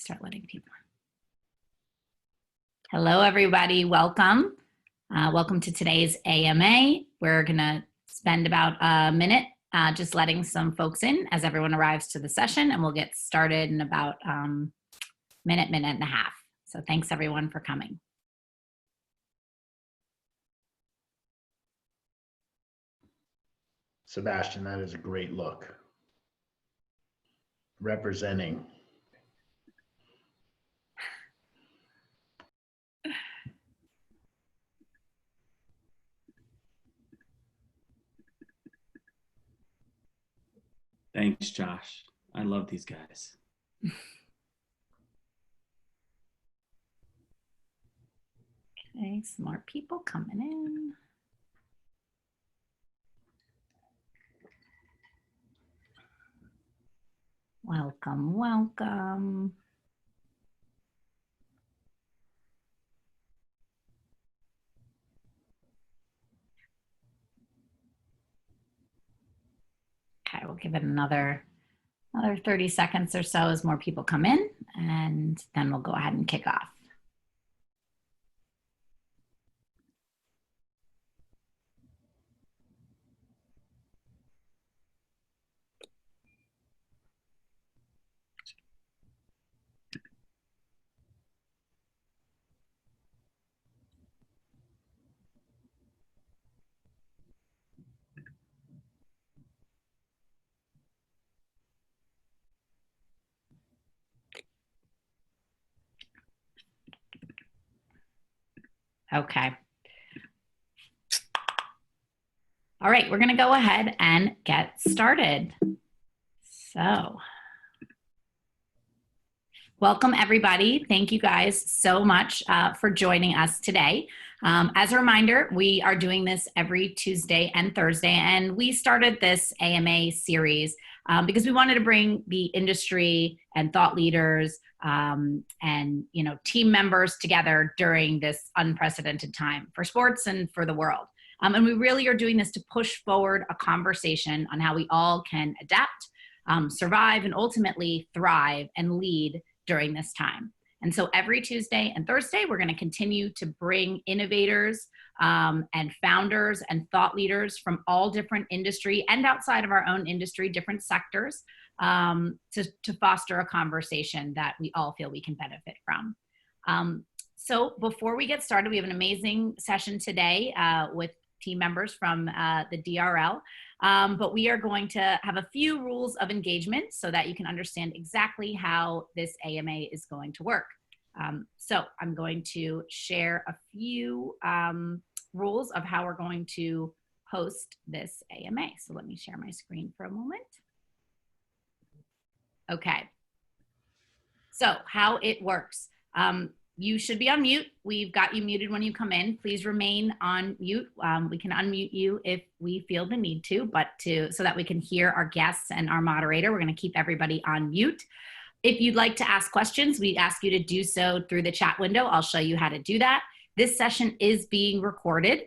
Start letting people in. Hello, everybody. Welcome. Welcome to today's AMA. We're going to spend about a minute just letting some folks in as everyone arrives to the session, and we'll get started in about minute and a half. So thanks, everyone, for coming. Sebastian, that is a great look. Representing. Thanks, Josh. I love these guys. Okay, some more people coming in. Welcome, welcome. Okay, we'll give it another 30 seconds or so as more people come in, and then we'll go ahead and kick off. Okay. All right, we're going to go ahead and get started. So, welcome everybody. Thank you guys so much for joining us today. As a reminder, we are doing this every Tuesday and Thursday, and we started this AMA series because we wanted to bring the industry and thought leaders and team members together during this unprecedented time for sports and for the world. And we really are doing this to push forward a conversation on how we all can adapt, survive, and ultimately thrive and lead during this time. And so every Tuesday and Thursday, we're going to continue to bring innovators and founders and thought leaders from all different industry and outside of our own industry, different sectors, to foster a conversation that we all feel we can benefit from. So before we get started, we have an amazing session today with team members from the DRL. But we are going to have a few rules of engagement so that you can understand exactly how this AMA is going to work. So I'm going to share a few rules of how we're going to host this AMA. So let me share my screen for a moment. Okay. So how it works. You should be on mute. We've got you muted when you come in. Please remain on mute. We can unmute you if we feel the need to, so that we can hear our guests and our moderator. We're going to keep everybody on mute. If you'd like to ask questions, we ask you to do so through the chat window. I'll show you how to do that. This session is being recorded.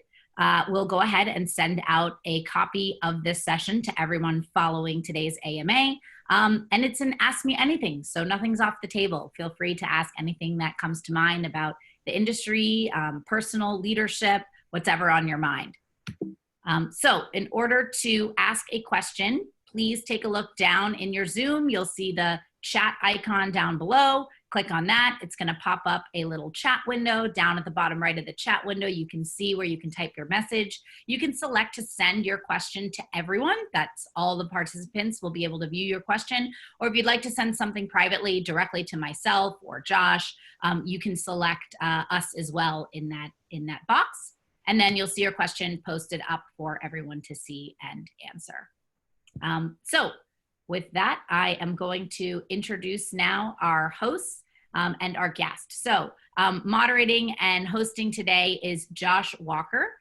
We'll go ahead and send out a copy of this session to everyone following today's AMA. And it's an Ask Me Anything, so nothing's off the table. Feel free to ask anything that comes to mind about the industry, personal leadership, whatever on your mind. So in order to ask a question, please take a look down in your Zoom. You'll see the chat icon down below. Click on that. It's going to pop up a little chat window down at the bottom right of the chat window. You can see where you can type your message. You can select to send your question to everyone. That's all the participants will be able to view your question. Or if you'd like to send something privately directly to myself or Josh, you can select us as well in that box. And then you'll see your question posted up for everyone to see and answer. So with that, I am going to introduce now our hosts and our guest. So moderating and hosting today is Josh Walker.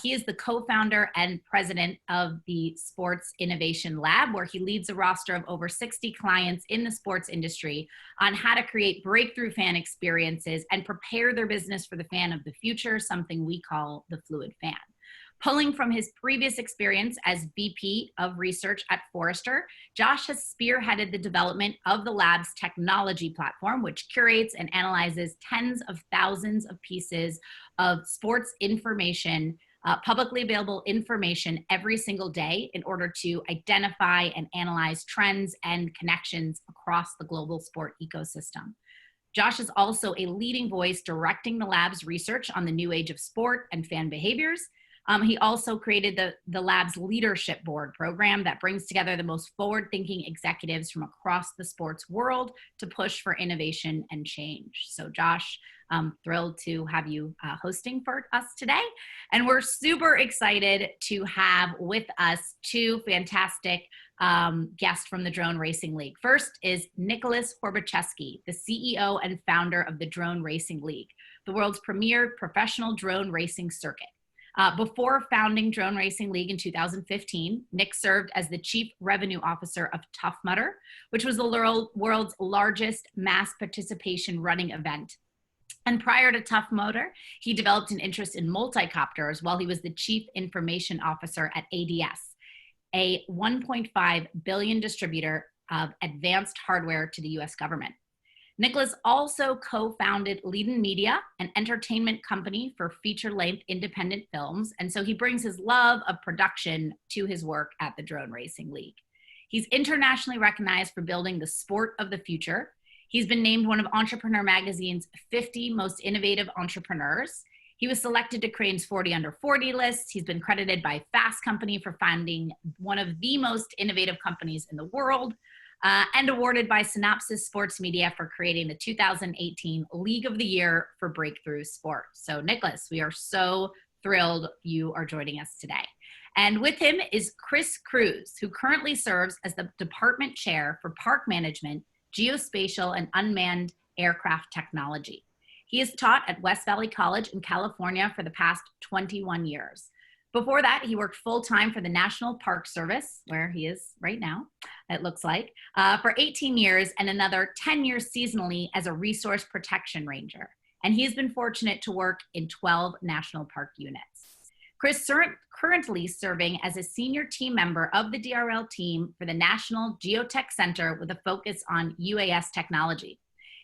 He is the co-founder and president of the Sports Innovation Lab, where he leads a roster of over 60 clients in the sports industry on how to create breakthrough fan experiences and prepare their business for the fan of the future, something we call the fluid fan. Pulling from his previous experience as VP of Research at Forrester, Josh has spearheaded the development of the lab's technology platform, which curates and analyzes tens of thousands of pieces of sports information, publicly available information every single day in order to identify and analyze trends and connections across the global sport ecosystem. Josh is also a leading voice directing the lab's research on the new age of sport and fan behaviors. He also created the lab's leadership board program that brings together the most forward-thinking executives from across the sports world to push for innovation and change. So Josh, I'm thrilled to have you hosting for us today. And we're super excited to have with us two fantastic guests from the Drone Racing League. First is Nicholas Horbaczewski, the CEO and founder of the Drone Racing League, the world's premier professional drone racing circuit. Before founding Drone Racing League in 2015, Nick served as the Chief Revenue Officer of Tough Mudder, which was the world's largest mass participation running event. And prior to Tough Mudder, he developed an interest in multicopters while he was the Chief Information Officer at ADS, a $1.5 billion distributor of advanced hardware to the US government. Nicholas also co-founded Leadin Media, an entertainment company for feature-length independent films, and so he brings his love of production to his work at the Drone Racing League. He's internationally recognized for building the sport of the future. He's been named one of Entrepreneur Magazine's 50 most innovative entrepreneurs. He was selected to Crain's 40 Under 40 list. He's been credited by Fast Company for founding one of the most innovative companies in the world. And awarded by Synopsis Sports Media for creating the 2018 League of the Year for Breakthrough Sport. So Nicholas, we are so thrilled you are joining us today. And with him is Cruz, who currently serves as the Department Chair for Park Management, Geospatial, and Unmanned Aircraft Technology. He has taught at West Valley College in California for the past 21 years. Before that, he worked full-time for the National Park Service, where he is right now, it looks like, for 18 years and another 10 years seasonally as a resource protection ranger. And he has been fortunate to work in 12 national park units. Chris currently serving as a senior team member of the DRL team for the National Geotech Center with a focus on UAS technology.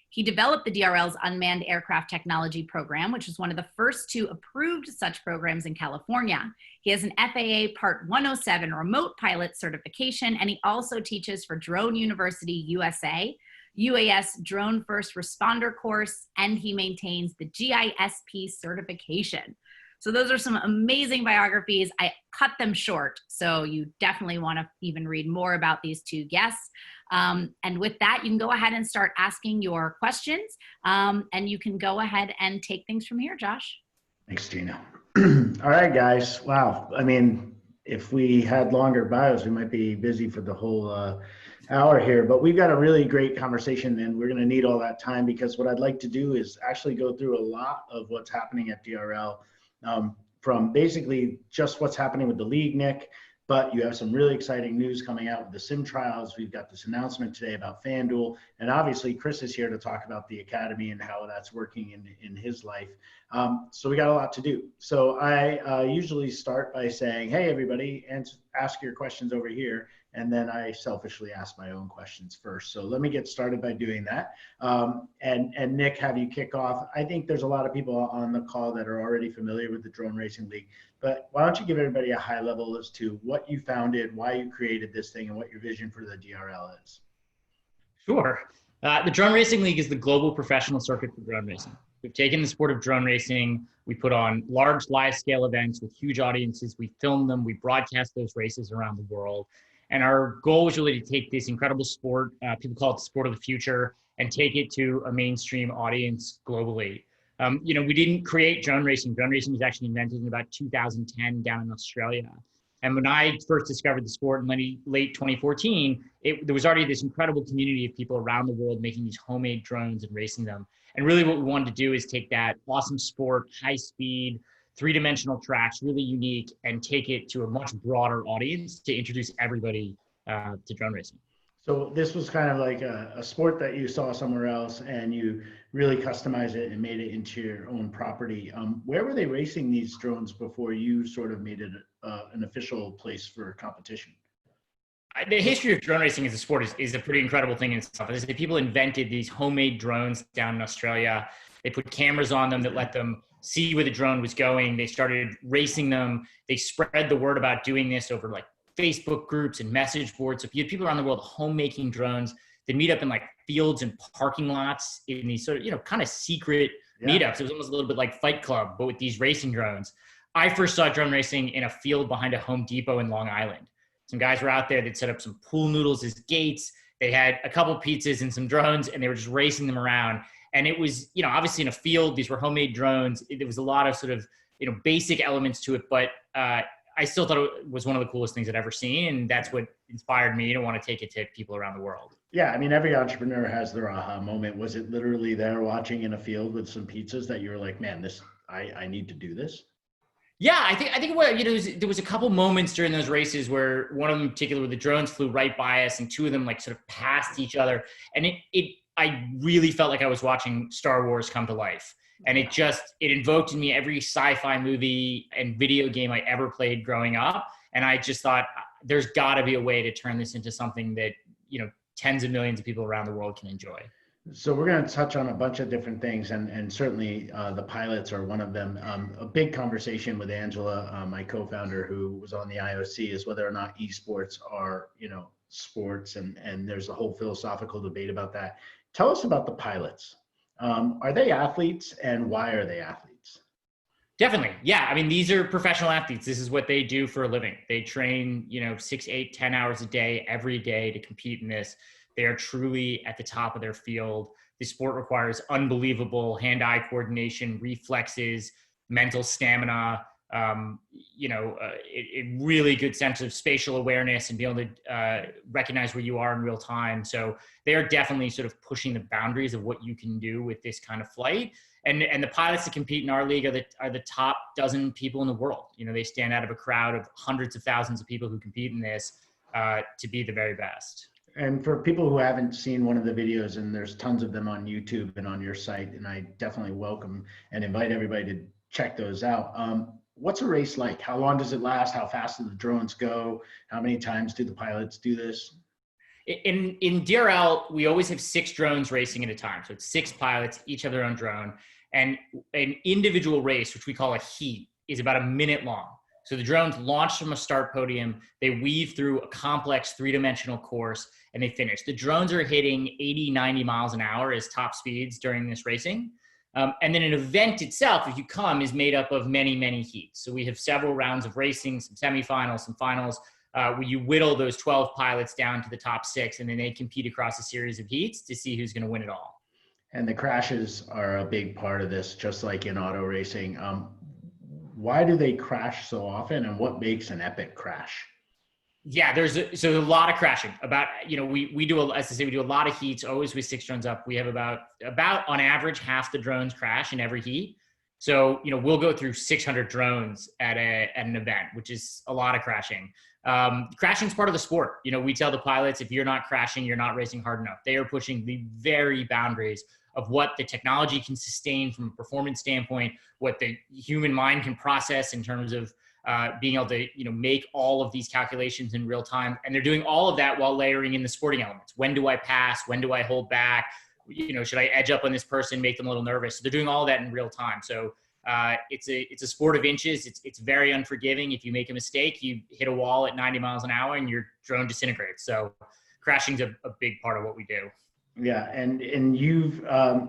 He developed the DRL's Unmanned Aircraft Technology Program, which was one of the first two approved such programs in California. He has an FAA Part 107 remote pilot certification, and he also teaches for Drone University USA, UAS Drone First Responder course, and he maintains the GISP certification. So those are some amazing biographies. I cut them short, so you definitely want to even read more about these two guests. And with that, you can go ahead and start asking your questions, and you can go ahead and take things from here, Josh. Thanks, Gina. All right, guys. Wow. I mean, if we had longer bios, we might be busy for the whole hour here, but we've got a really great conversation, and we're going to need all that time because what I'd like to do is actually go through a lot of what's happening at DRL. From basically just what's happening with the league, Nick, but you have some really exciting news coming out with the sim trials. We've got this announcement today about FanDuel, and obviously Chris is here to talk about the academy and how that's working in his life. So we got a lot to do. So I usually start by saying, hey, everybody, and ask your questions over here. And then I selfishly ask my own questions first. So let me get started by doing that. And Nick, have you kick off? I think there's a lot of people on the call that are already familiar with the Drone Racing League, but why don't you give everybody a high level as to what you founded, why you created this thing, and what your vision for the DRL is? Sure. The Drone Racing League is the global professional circuit for drone racing. We've taken the sport of drone racing, we put on large live scale events with huge audiences, we film them, we broadcast those races around the world. And our goal was really to take this incredible sport, people call it the sport of the future, and take it to a mainstream audience globally. We didn't create drone racing. Drone racing was actually invented in about 2010 down in Australia. And when I first discovered the sport in late 2014, there was already this incredible community of people around the world making these homemade drones and racing them. And really what we wanted to do is take that awesome sport, high speed, three-dimensional tracks, really unique, and take it to a much broader audience to introduce everybody to drone racing. So this was kind of like a sport that you saw somewhere else and you really customized it and made it into your own property. Where were they racing these drones before you sort of made it an official place for competition? The history of drone racing as a sport is a pretty incredible thing in itself. As I say, people invented these homemade drones down in Australia. They put cameras on them that let them see where the drone was going. They started racing them. They spread the word about doing this over like Facebook groups and message boards. So you had people around the world homemaking drones that meet up in like fields and parking lots in these sort of, kind of secret meetups. It was almost a little bit like Fight Club, but with these racing drones. I first saw drone racing in a field behind a Home Depot in Long Island. Some guys were out there that set up some pool noodles as gates. They had a couple pizzas and some drones, and they were just racing them around. And it was, obviously in a field, these were homemade drones. There was a lot of sort of, basic elements to it, but I still thought it was one of the coolest things I'd ever seen. And that's what inspired me to want to take it to people around the world. Yeah, I mean, every entrepreneur has their aha moment. Was it literally there watching in a field with some pizzas that you were like, man, I need to do this? Yeah, I think what, there was a couple moments during those races where one of them in particular, where the drones flew right by us and two of them like sort of passed each other. And I really felt like I was watching Star Wars come to life. And it invoked in me every sci-fi movie and video game I ever played growing up. And I just thought there's gotta be a way to turn this into something that, tens of millions of people around the world can enjoy. So we're going to touch on a bunch of different things, and certainly the pilots are one of them. A big conversation with Angela, my co-founder, who was on the IOC, is whether or not esports are, sports, and there's a whole philosophical debate about that. Tell us about the pilots. Are they athletes, and why are they athletes? Definitely. Yeah. I mean, these are professional athletes. This is what they do for a living. They train, 6, 8, 10 hours a day, every day to compete in this. They are truly at the top of their field. The sport requires unbelievable hand-eye coordination, reflexes, mental stamina, a really good sense of spatial awareness and be able to recognize where you are in real time. So they are definitely sort of pushing the boundaries of what you can do with this kind of flight. And the pilots that compete in our league are the top dozen people in the world. They stand out of a crowd of hundreds of thousands of people who compete in this to be the very best. And for people who haven't seen one of the videos, and there's tons of them on YouTube and on your site, and I definitely welcome and invite everybody to check those out. What's a race like? How long does it last? How fast do the drones go? How many times do the pilots do this? In DRL, we always have 6 drones racing at a time. So it's 6 pilots, each have their own drone. And an individual race, which we call a heat, is about a minute long. So the drones launch from a start podium, they weave through a complex 3-dimensional course, and they finish. The drones are hitting 80, 90 miles an hour as top speeds during this racing. And then an event itself, if you come, is made up of many, many heats. So we have several rounds of racing, some semifinals, some finals, where you whittle those 12 pilots down to the top 6, and then they compete across a series of heats to see who's going to win it all. And the crashes are a big part of this, just like in auto racing. Why do they crash so often, and what makes an epic crash? Yeah, there's a lot of crashing. About, we do, as I say, we do a lot of heats, always with 6 drones up. We have about on average, half the drones crash in every heat. So, we'll go through 600 drones at an event, which is a lot of crashing. Crashing is part of the sport. We tell the pilots, if you're not crashing, you're not racing hard enough. They are pushing the very boundaries of what the technology can sustain from a performance standpoint, what the human mind can process in terms of being able to, make all of these calculations in real time. And they're doing all of that while layering in the sporting elements. When do I pass? When do I hold back? Should I edge up on this person, make them a little nervous? So they're doing all of that in real time. So it's a sport of inches. It's very unforgiving. If you make a mistake, you hit a wall at 90 miles an hour and your drone disintegrates. So crashing's a big part of what we do. Yeah, and you've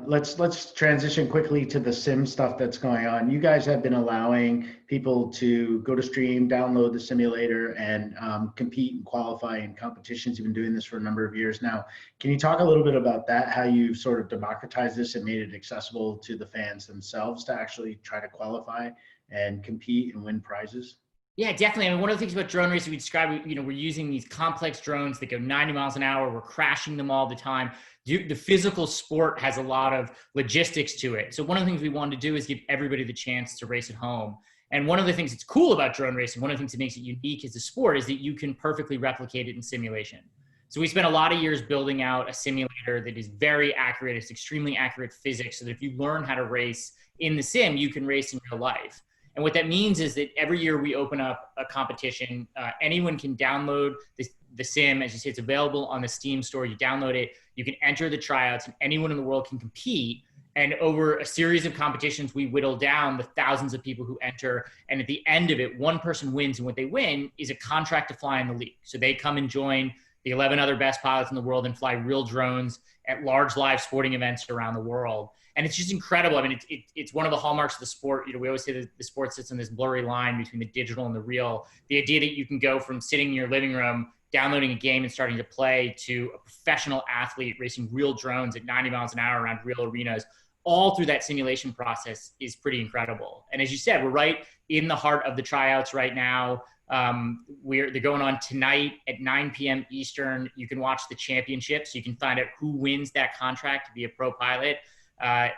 let's transition quickly to the sim stuff that's going on. You guys have been allowing people to go to stream, download the simulator, and compete and qualify in competitions. You've been doing this for a number of years now. Can you talk a little bit about that? How you've sort of democratized this and made it accessible to the fans themselves to actually try to qualify and compete and win prizes? Yeah, definitely. I mean, one of the things about drone racing we describe, we're using these complex drones that go 90 miles an hour. We're crashing them all the time. The physical sport has a lot of logistics to it. So one of the things we wanted to do is give everybody the chance to race at home. And one of the things that's cool about drone racing, one of the things that makes it unique as a sport, is that you can perfectly replicate it in simulation. So we spent a lot of years building out a simulator that is very accurate. It's extremely accurate physics so that if you learn how to race in the sim, you can race in real life. And what that means is that every year we open up a competition. Anyone can download the sim. As you say, it's available on the Steam store. You download it, you can enter the tryouts, and anyone in the world can compete. And over a series of competitions, we whittle down the thousands of people who enter. And at the end of it, one person wins. And what they win is a contract to fly in the league. So they come and join the 11 other best pilots in the world and fly real drones at large live sporting events around the world. And it's just incredible. I mean, it's one of the hallmarks of the sport. You know, we always say that the sport sits on this blurry line between the digital and the real. The idea that you can go from sitting in your living room, downloading a game and starting to play, to a professional athlete racing real drones at 90 miles an hour around real arenas, all through that simulation process is pretty incredible. And as you said, we're right in the heart of the tryouts right now. They're going on tonight at 9 p.m. Eastern. You can watch the championship, so you can find out who wins that contract to be a pro pilot.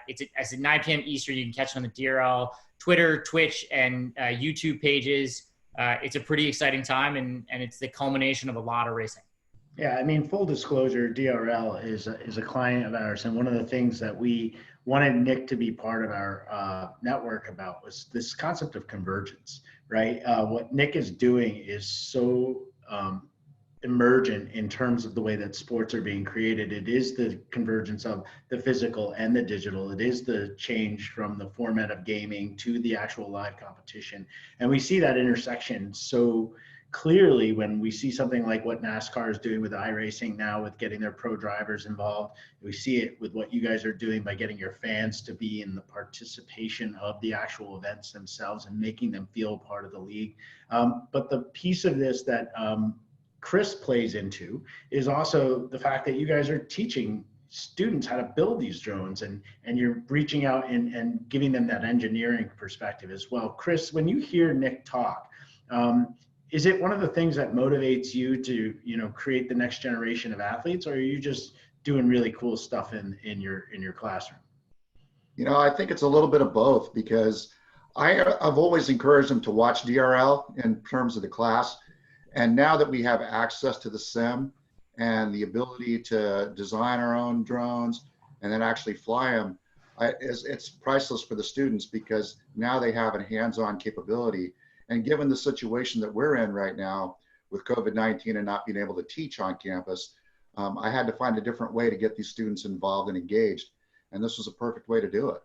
It's at 9 p.m. Eastern. You can catch it on the DRL Twitter, Twitch, and YouTube pages. It's a pretty exciting time, and it's the culmination of a lot of racing. Yeah, I mean, full disclosure, DRL is a client of ours, and one of the things that we wanted Nick to be part of our network about was this concept of convergence, right? What Nick is doing is so emergent in terms of the way that sports are being created. It is the convergence of the physical and the digital. It is the change from the format of gaming to the actual live competition. And we see that intersection so clearly when we see something like what NASCAR is doing with iRacing now, with getting their pro drivers involved. We see it with what you guys are doing by getting your fans to be in the participation of the actual events themselves and making them feel part of the league. But the piece of this that Chris plays into is also the fact that you guys are teaching students how to build these drones, and you're reaching out and giving them that engineering perspective as well. Chris, when you hear Nick talk, is it one of the things that motivates you to, you know, create the next generation of athletes, or are you just doing really cool stuff in your classroom? You know, I think it's a little bit of both, because I've always encouraged them to watch DRL in terms of the class. And now that we have access to the sim and the ability to design our own drones and then actually fly them, it's priceless for the students, because now they have a hands-on capability. And given the situation that we're in right now with COVID-19 and not being able to teach on campus, I had to find a different way to get these students involved and engaged. And this was a perfect way to do it.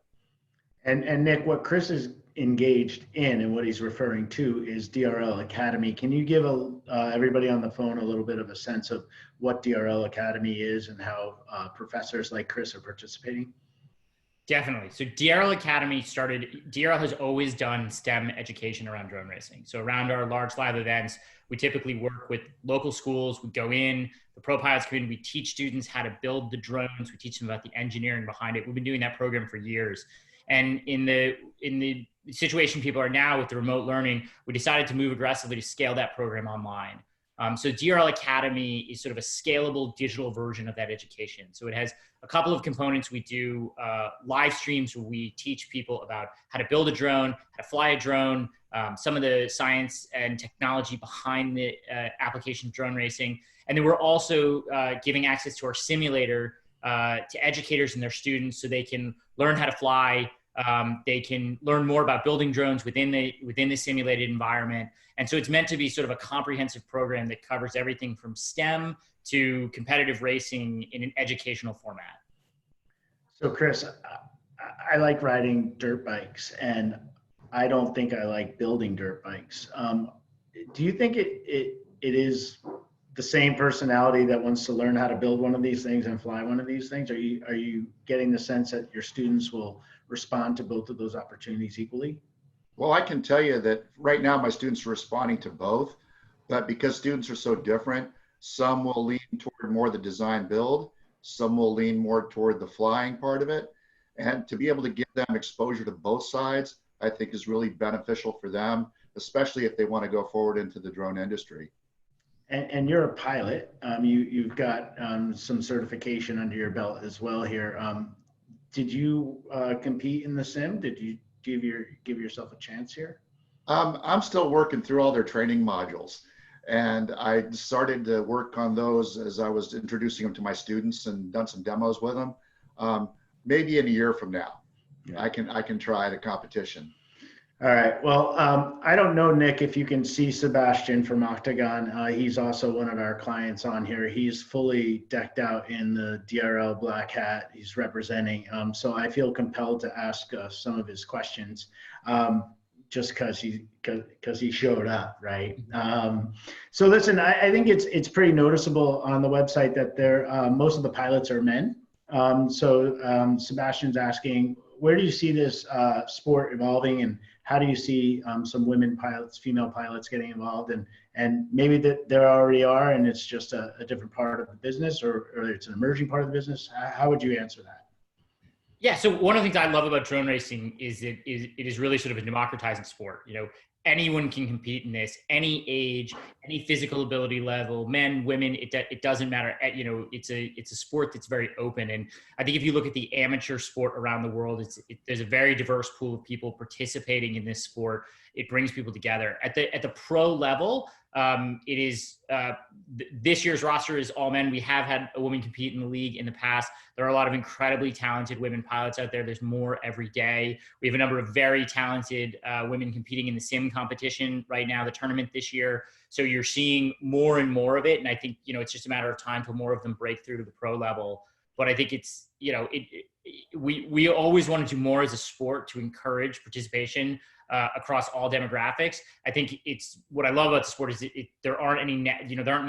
And Nick, what Chris is engaged in and what he's referring to is DRL Academy. Can you give everybody on the phone a little bit of a sense of what DRL Academy is and how professors like Chris are participating? Definitely. So DRL Academy DRL has always done STEM education around drone racing. So around our large live events, we typically work with local schools. We go in, the pro pilots community, we teach students how to build the drones. We teach them about the engineering behind it. We've been doing that program for years. And in the situation people are now with the remote learning, we decided to move aggressively to scale that program online. So DRL Academy is sort of a scalable digital version of that education. So it has a couple of components. We do live streams where we teach people about how to build a drone, how to fly a drone, some of the science and technology behind the application of drone racing. And then we're also giving access to our simulator to educators and their students so they can learn how to fly. They can learn more about building drones within the simulated environment. And so it's meant to be sort of a comprehensive program that covers everything from STEM to competitive racing in an educational format. So Chris, I like riding dirt bikes, and I don't think I like building dirt bikes. Do you think it is the same personality that wants to learn how to build one of these things and fly one of these things? Are you getting the sense that your students will respond to both of those opportunities equally? Well, I can tell you that right now my students are responding to both, but because students are so different, some will lean toward more the design build, some will lean more toward the flying part of it. And to be able to give them exposure to both sides, I think is really beneficial for them, especially if they want to go forward into the drone industry. And you're a pilot. You've got some certification under your belt as well here. Did you compete in the sim? Did you give yourself a chance here? I'm still working through all their training modules. And I started to work on those as I was introducing them to my students and done some demos with them. Maybe in a year from now, Yeah. I can try the competition. All right. Well, I don't know, Nick, if you can see Sebastian from Octagon. He's also one of our clients on here. He's fully decked out in the DRL black hat. He's representing. So I feel compelled to ask some of his questions, just because he showed up, right? So listen, I think it's pretty noticeable on the website that most of the pilots are men. So Sebastian's asking, where do you see this sport evolving, and how do you see some women pilots, female pilots getting involved, and maybe that there already are, and it's just a different part of the business, or it's an emerging part of the business? How would you answer that? Yeah, so one of the things I love about drone racing is it is really sort of a democratizing sport. You know, anyone can compete in this, any age, any physical ability level, men, women, it doesn't matter. You know, it's a sport that's very open. And I think if you look at the amateur sport around the world, there's a very diverse pool of people participating in this sport. It brings people together. At the pro level, it is this year's roster is all men. We have had a woman compete in the league in the past. There are a lot of incredibly talented women pilots out there. There's more every day. We have a number of very talented women competing in the sim competition right now, the tournament this year. So you're seeing more and more of it. And I think, you know, it's just a matter of time till more of them break through to the pro level. But I think it's, you know, we always want to do more as a sport to encourage participation across all demographics. I think it's what I love about the sport is there aren't any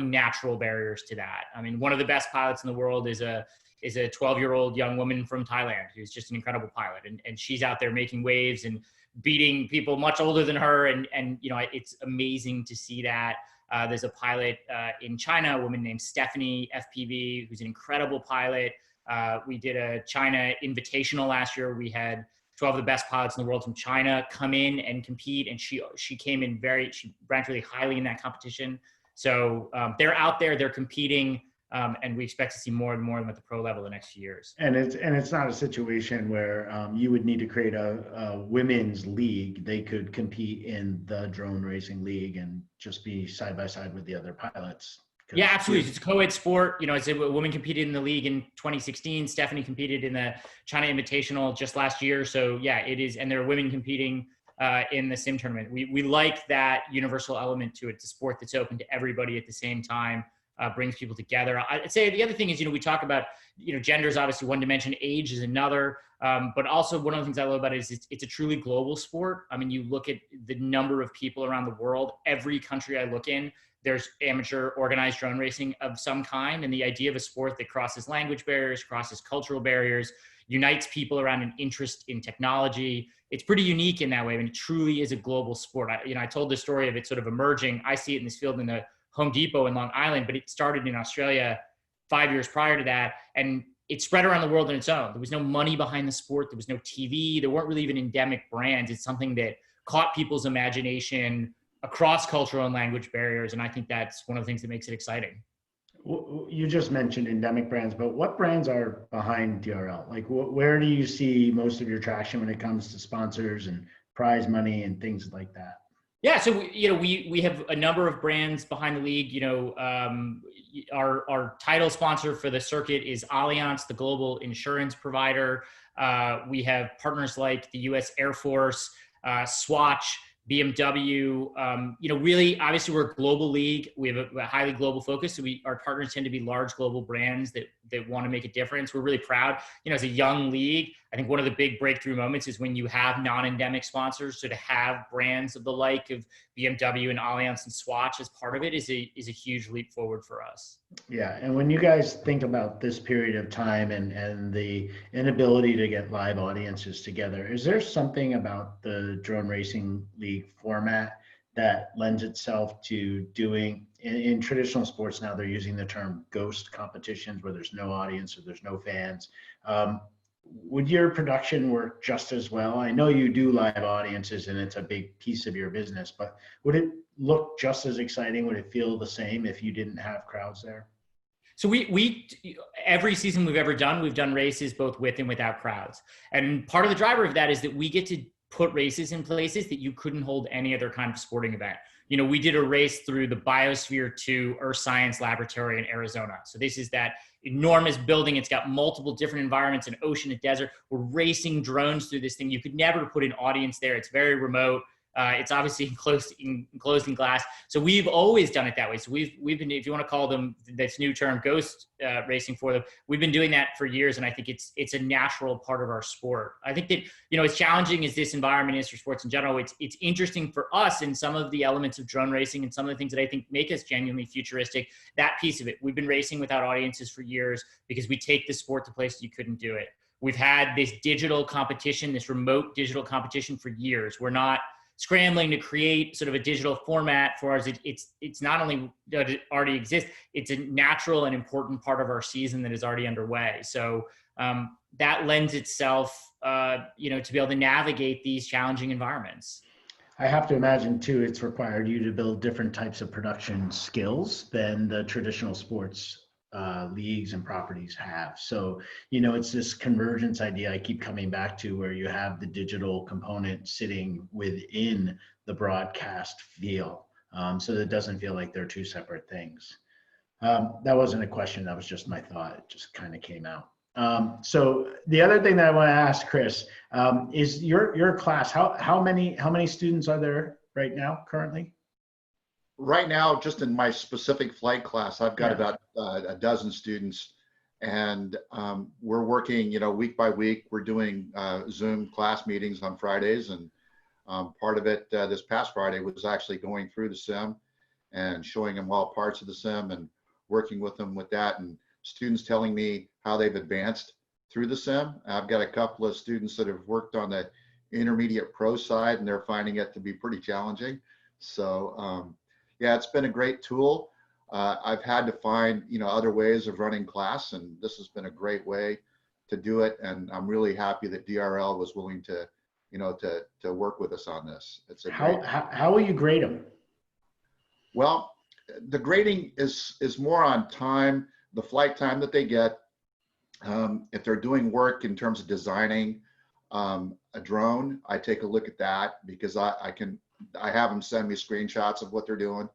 natural barriers to that. I mean, one of the best pilots in the world is a 12-year-old young woman from Thailand who's just an incredible pilot, and she's out there making waves and beating people much older than her, and you know, it's amazing to see that. There's a pilot in China, a woman named Stephanie FPV, who's an incredible pilot. We did a China Invitational last year. We had 12 of the best pilots in the world from China come in and compete, and she came in she ranked really highly in that competition. So they're out there, they're competing, and we expect to see more and more of them at the pro level the next few years. And it's not a situation where you would need to create a women's league. They could compete in the drone racing league and just be side by side with the other pilots. Yeah, absolutely. It's a co-ed sport. You know, it's a woman competed in the league in 2016. Stephanie competed in the China Invitational just last year. So yeah, it is. And there are women competing in the sim tournament. We like that universal element to it. It's a sport that's open to everybody at the same time, brings people together. I'd say the other thing is, you know, we talk about, you know, gender is obviously one dimension, age is another. But also one of the things I love about it is it's a truly global sport. I mean, you look at the number of people around the world, every country I look in, there's amateur organized drone racing of some kind. And the idea of a sport that crosses language barriers, crosses cultural barriers, unites people around an interest in technology. It's pretty unique in that way. I mean, it truly is a global sport. I told the story of it sort of emerging. I see it in this field in the Home Depot in Long Island, but it started in Australia 5 years prior to that. And it spread around the world on its own. There was no money behind the sport. There was no TV. There weren't really even endemic brands. It's something that caught people's imagination across cultural and language barriers. And I think that's one of the things that makes it exciting. You just mentioned endemic brands, but what brands are behind DRL? Like, where do you see most of your traction when it comes to sponsors and prize money and things like that? Yeah, so we have a number of brands behind the league. You know, our title sponsor for the circuit is Allianz, the global insurance provider. We have partners like the U.S. Air Force, Swatch, BMW. You know, really, obviously, we're a global league. We have a highly global focus. So our partners tend to be large global brands that want to make a difference. We're really proud. You know, as a young league, I think one of the big breakthrough moments is when you have non-endemic sponsors. So to have brands of the like of BMW and Allianz and Swatch as part of it is a huge leap forward for us. Yeah, and when you guys think about this period of time and the inability to get live audiences together, is there something about the drone racing league format that lends itself to doing in traditional sports? Now they're using the term ghost competitions where there's no audience or there's no fans. Would your production work just as well? I know you do live audiences and it's a big piece of your business, but would it look just as exciting? Would it feel the same if you didn't have crowds there? So we every season we've ever done, we've done races both with and without crowds. And part of the driver of that is that we get to put races in places that you couldn't hold any other kind of sporting event. we did a race through the Biosphere 2 Earth Science Laboratory in Arizona. So this is that enormous building. It's got multiple different environments, an ocean, a desert. We're racing drones through this thing. You could never put an audience there. It's very remote. It's obviously enclosed in glass. So we've always done it that way. So we've been, if you want to call them, that's new term, ghost racing for them, we've been doing that for years. And I think it's a natural part of our sport. I think that, as challenging as this environment is for sports in general, it's interesting for us in some of the elements of drone racing and some of the things that I think make us genuinely futuristic, that piece of it. We've been racing without audiences for years because we take the sport to places you couldn't do it. We've had this digital competition, this remote digital competition for years. We're not scrambling to create sort of a digital format for us. It's not only does it already exist, it's a natural and important part of our season that is already underway. So that lends itself, to be able to navigate these challenging environments. I have to imagine too, it's required you to build different types of production skills than the traditional sports leagues and properties have. So, it's this convergence idea I keep coming back to, where you have the digital component sitting within the broadcast feel. So that it doesn't feel like they're two separate things. That wasn't a question, that was just my thought. It just kind of came out. So the other thing that I want to ask Chris, is your class, how many students are there right now currently? Right now, just in my specific flight class, I've got about a dozen students, and we're working, week by week. We're doing Zoom class meetings on Fridays, and part of it this past Friday was actually going through the sim and showing them all parts of the sim and working with them with that, and students telling me how they've advanced through the sim. I've got a couple of students that have worked on the intermediate pro side, and they're finding it to be pretty challenging. So yeah, it's been a great tool. I've had to find, other ways of running class, and this has been a great way to do it. And I'm really happy that DRL was willing to, to work with us on this. It's a how will you grade them? Well, the grading is more on time, the flight time that they get. If they're doing work in terms of designing a drone, I take a look at that because I have them send me screenshots of what they're doing.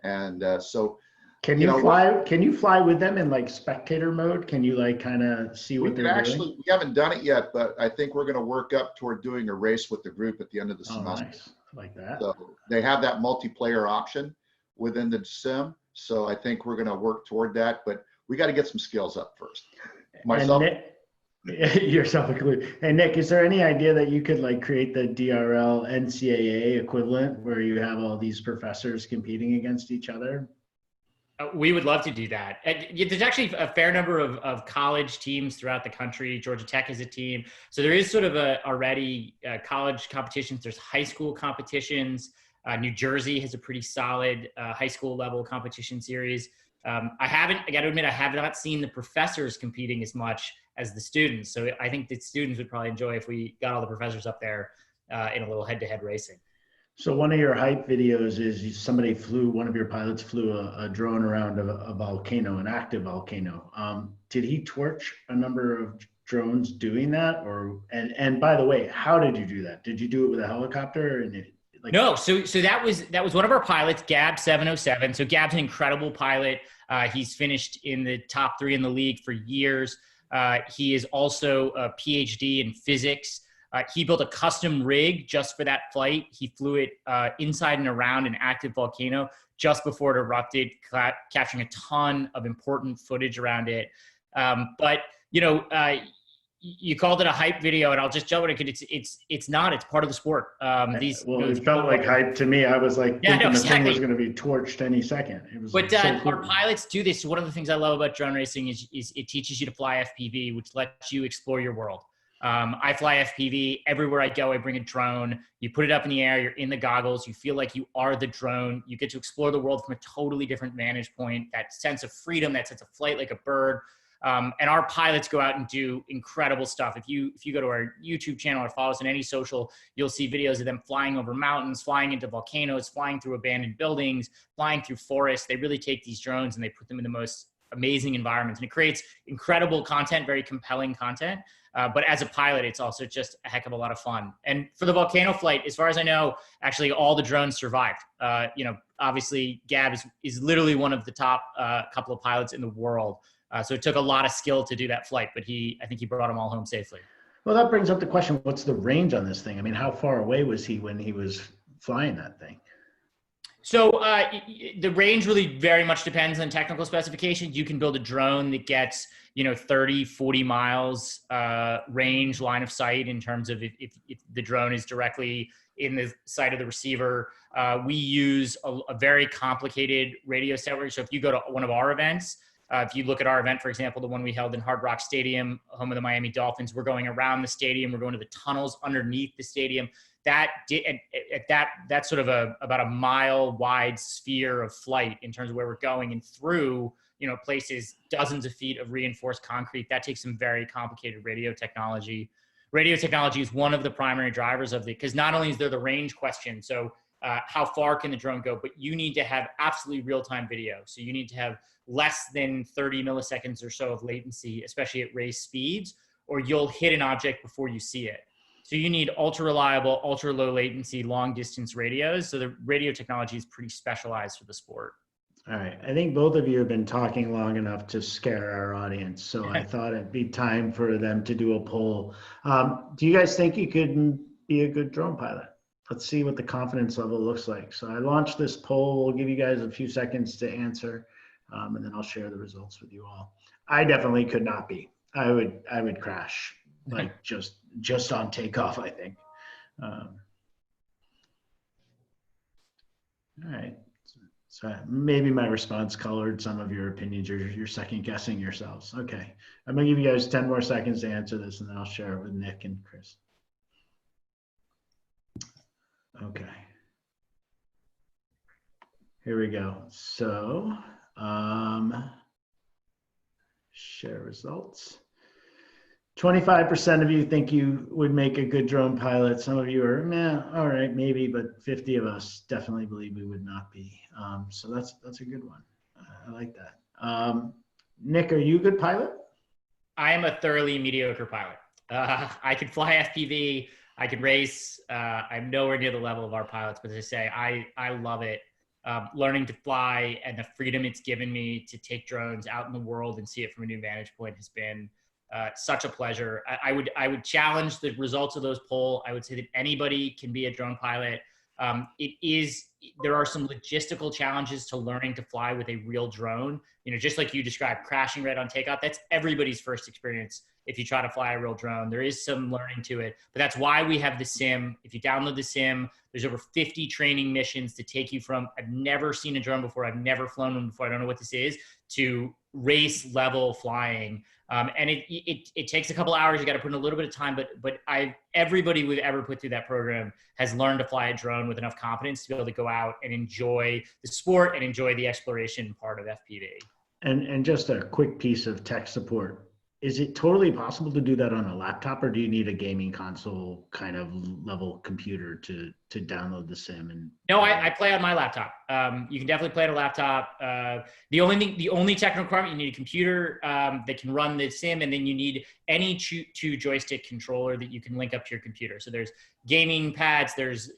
And so can you fly with them in like spectator mode? Can you like kind of see what they're doing? We haven't done it yet, but I think we're going to work up toward doing a race with the group at the end of the semester. Nice. Like that. So they have that multiplayer option within the sim. So I think we're going to work toward that, but we got to get some skills up first. Myself. Yourself included. And Nick, is there any idea that you could like create the DRL NCAA equivalent where you have all these professors competing against each other? We would love to do that. There's actually a fair number of college teams throughout the country. Georgia Tech is a team. So there is sort of already college competitions. There's high school competitions. New Jersey has a pretty solid high school level competition series. I got to admit, I have not seen the professors competing as much as the students. So I think that students would probably enjoy if we got all the professors up there in a little head-to-head racing. So one of your hype videos is one of your pilots flew a drone around a volcano, an active volcano. Did he torch a number of drones doing that? And by the way, how did you do that? Did you do it with a helicopter? No, so that was one of our pilots, Gab 707. So Gab's an incredible pilot. He's finished in the top 3 in the league for years. He is also a PhD in physics. He built a custom rig just for that flight. He flew it inside and around an active volcano just before it erupted, capturing a ton of important footage around it. But you called it a hype video, and I'll just jump in it. It's not. It's part of the sport. It felt like hype to me. I was like, the thing was going to be torched any second. It was. But so cool. Our pilots do this. One of the things I love about drone racing is it teaches you to fly FPV, which lets you explore your world. I fly FPV everywhere I go. I bring a drone. You put it up in the air. You're in the goggles. You feel like you are the drone. You get to explore the world from a totally different vantage point. That sense of freedom, that sense of flight like a bird. And our pilots go out and do incredible stuff. If you go to our YouTube channel or follow us on any social, you'll see videos of them flying over mountains, flying into volcanoes, flying through abandoned buildings, flying through forests. They really take these drones and they put them in the most amazing environments, and it creates incredible content, very compelling content. But as a pilot, it's also just a heck of a lot of fun. And for the volcano flight, as far as I know, actually all the drones survived. Obviously Gab is literally one of the top couple of pilots in the world. So it took a lot of skill to do that flight, but I think he brought them all home safely. Well, that brings up the question, what's the range on this thing? I mean, how far away was he when he was flying that thing? So the range really very much depends on technical specifications. You can build a drone that gets, 30, 40 miles range line of sight in terms of if the drone is directly in the sight of the receiver. We use a very complicated radio network. So if you go to one of our events, if you look at our event, for example, the one we held in Hard Rock Stadium, home of the Miami Dolphins, we're going around the stadium. We're going to the tunnels underneath the stadium. That's sort of about a mile wide sphere of flight in terms of where we're going, and through places dozens of feet of reinforced concrete. That takes some very complicated radio technology. Radio technology is one of the primary drivers of because not only is there the range question, so how far can the drone go, but you need to have absolutely real-time video. So you need to have less than 30 milliseconds or so of latency, especially at race speeds, or you'll hit an object before you see it. So you need ultra reliable, ultra low latency, long distance radios. So the radio technology is pretty specialized for the sport. All right. I think both of you have been talking long enough to scare our audience. So I thought it'd be time for them to do a poll. Do you guys think you could be a good drone pilot? Let's see what the confidence level looks like. So I launched this poll. We'll give you guys a few seconds to answer, and then I'll share the results with you all. I definitely could not be. I would crash, like just on takeoff, I think. All right. So maybe my response colored some of your opinions, or you're second guessing yourselves. Okay. I'm gonna give you guys 10 more seconds to answer this, and then I'll share it with Nick and Chris. Okay. Here we go. So, share results. 25% of you think you would make a good drone pilot. Some of you are, all right, maybe, but 50 of us definitely believe we would not be. So that's a good one. I like that. Nick, are you a good pilot? I am a thoroughly mediocre pilot. I could fly FPV. I could race. I'm nowhere near the level of our pilots, but as I say, I love it. Learning to fly and the freedom it's given me to take drones out in the world and see it from a new vantage point has been such a pleasure. I would challenge the results of those poll. I would say that anybody can be a drone pilot. There are some logistical challenges to learning to fly with a real drone. Just like you described, crashing right on takeoff, that's everybody's first experience. If you try to fly a real drone, there is some learning to it, but that's why we have the sim. If you download the sim, there's over 50 training missions to take you from, I've never seen a drone before, I've never flown one before, I don't know what this is, to race level flying. And it takes a couple hours. You got to put in a little bit of time, but everybody we've ever put through that program has learned to fly a drone with enough competence to be able to go out and enjoy the sport and enjoy the exploration part of FPV. And just a quick piece of tech support. Is it totally possible to do that on a laptop, or do you need a gaming console kind of level computer to download the sim? No, I play on my laptop. You can definitely play on a laptop. The only technical requirement, you need a computer that can run the sim, and then you need any two joystick controller that you can link up to your computer. So there's gaming pads.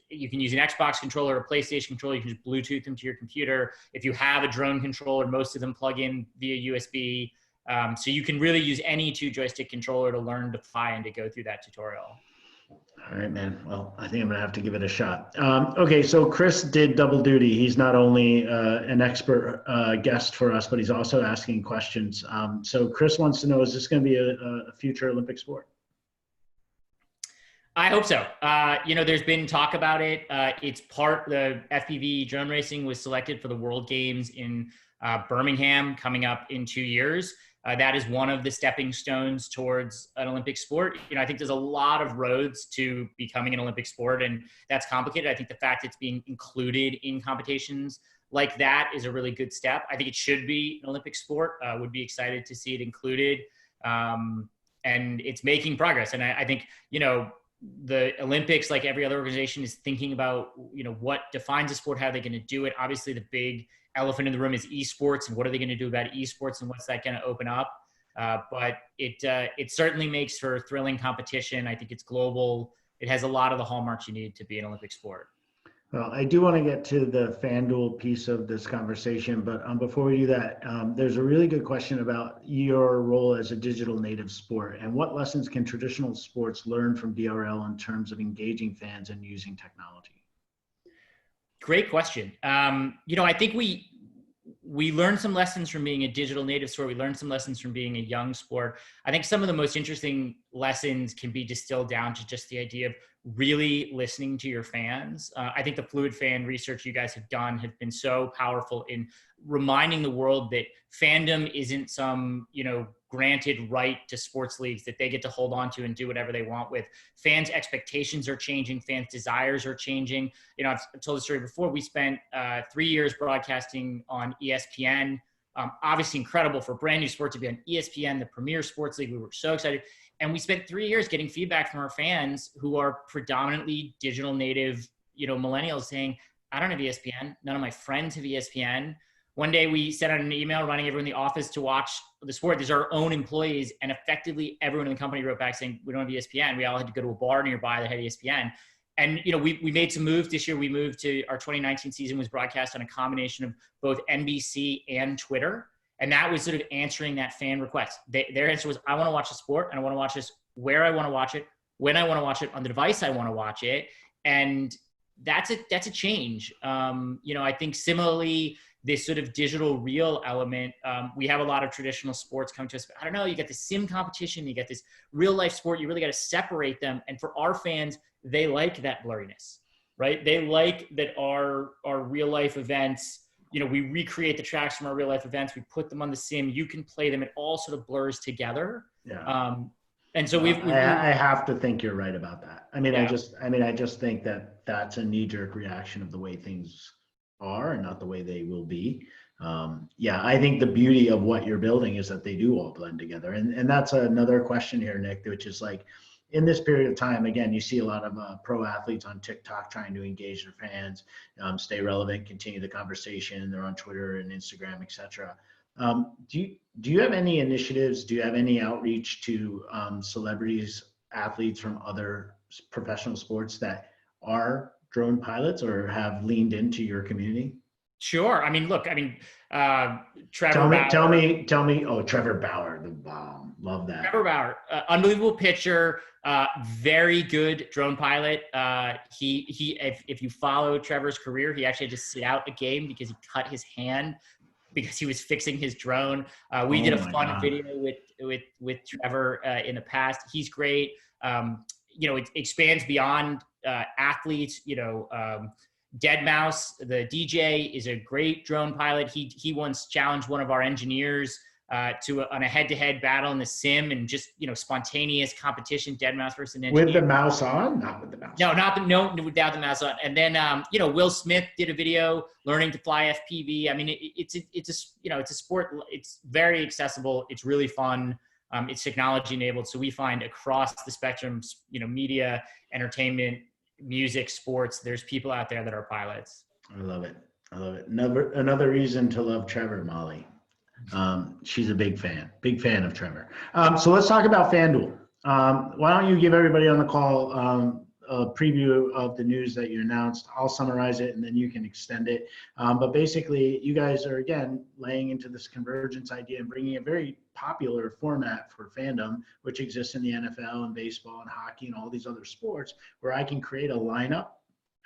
You can use an Xbox controller, a PlayStation controller. You can just Bluetooth them to your computer. If you have a drone controller, most of them plug in via USB. So you can really use any two joystick controller to learn to fly and to go through that tutorial. All right, man. Well, I think I'm gonna have to give it a shot. Okay, so Chris did double duty. He's not only an expert guest for us, but he's also asking questions. So Chris wants to know, is this gonna be a future Olympic sport? I hope so. There's been talk about it. The FPV drone racing was selected for the World Games in Birmingham coming up in 2 years. That is one of the stepping stones towards an Olympic sport. I think there's a lot of roads to becoming an Olympic sport, and that's complicated. I think the fact it's being included in competitions like that is a really good step. I think it should be an Olympic sport. Would be excited to see it included. And it's making progress. And I think, the Olympics, like every other organization, is thinking about, what defines a sport, how they're going to do it. Obviously, the big elephant in the room is esports, and what are they going to do about esports, and what's that going to open up? But it certainly makes for thrilling competition. I think it's global. It has a lot of the hallmarks you need to be an Olympic sport. Well, I do want to get to the FanDuel piece of this conversation, but before we do that, there's a really good question about your role as a digital native sport and what lessons can traditional sports learn from DRL in terms of engaging fans and using technology? Great question. I think we learned some lessons from being a digital native sport. We learned some lessons from being a young sport. I think some of the most interesting lessons can be distilled down to just the idea of really listening to your fans. I think the fluid fan research you guys have done have been so powerful in reminding the world that fandom isn't some, granted right to sports leagues that they get to hold on to and do whatever they want with. Fans' expectations are changing. Fans' desires are changing. I've told the story before. We spent 3 years broadcasting on ESPN. Obviously incredible for brand new sport to be on ESPN, the premier sports league. We were so excited. And we spent 3 years getting feedback from our fans who are predominantly digital native, millennials saying, I don't have ESPN. None of my friends have ESPN. One day we sent out an email reminding everyone in the office to watch the sport. These are our own employees. And effectively everyone in the company wrote back saying, we don't have ESPN. We all had to go to a bar nearby that had ESPN. And, we made some moves this year. We moved to our 2019 season was broadcast on a combination of both NBC and Twitter. And that was sort of answering that fan request. Their answer was, I want to watch the sport and I want to watch this where I want to watch it, when I want to watch it, on the device I want to watch it. And that's a change. I think similarly, this sort of digital real element, we have a lot of traditional sports come to us. I don't know, you get the sim competition, you get this real life sport, you really got to separate them. And for our fans, they like that blurriness, right? They like that our real life events, we recreate the tracks from our real life events. We put them on the sim. You can play them. It all sort of blurs together. Yeah. And so I have to think you're right about that. Yeah. I just think that that's a knee-jerk reaction of the way things are and not the way they will be. I think the beauty of what you're building is that they do all blend together. And that's another question here, Nick, which is like, in this period of time, again, you see a lot of pro athletes on TikTok trying to engage their fans, stay relevant, continue the conversation. They're on Twitter and Instagram, etc. Do you have any initiatives? Do you have any outreach to celebrities, athletes from other professional sports that are drone pilots or have leaned into your community? Sure. Trevor Tell me. Oh, Trevor Bauer, the bomb. Love that. Trevor Bauer, unbelievable pitcher, very good drone pilot. If you follow Trevor's career, he actually had to sit out a game because he cut his hand because he was fixing his drone. We did a fun video with Trevor in the past. He's great. It expands beyond athletes. Deadmau5, the DJ, is a great drone pilot. He once challenged one of our engineers on a head-to-head battle in the sim and just spontaneous competition. Deadmau5 versus an engineer. With the mouse on, not with the mouse. No, without the mouse on. And then Will Smith did a video learning to fly FPV. It's a sport. It's very accessible. It's really fun. It's technology enabled. So we find across the spectrum, media, entertainment, music, sports, there's people out there that are pilots. I love it. Another reason to love Trevor, Molly. She's a big fan of Trevor. So let's talk about FanDuel. Why don't you give everybody on the call a preview of the news that you announced? I'll summarize it and then you can extend it. But basically, you guys are, again, laying into this convergence idea and bringing a very popular format for fandom, which exists in the NFL and baseball and hockey and all these other sports, where I can create a lineup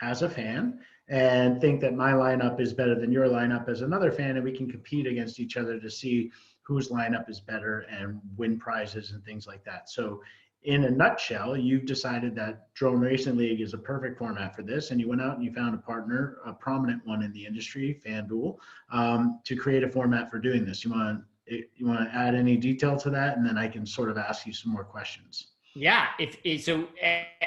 as a fan and think that my lineup is better than your lineup as another fan, and we can compete against each other to see whose lineup is better and win prizes and things like that. So in a nutshell, you've decided that Drone Racing League is a perfect format for this, and you went out and you found a partner, a prominent one in the industry, FanDuel, to create a format for doing this. You want to add any detail to that, and then I can sort of ask you some more questions. Yeah,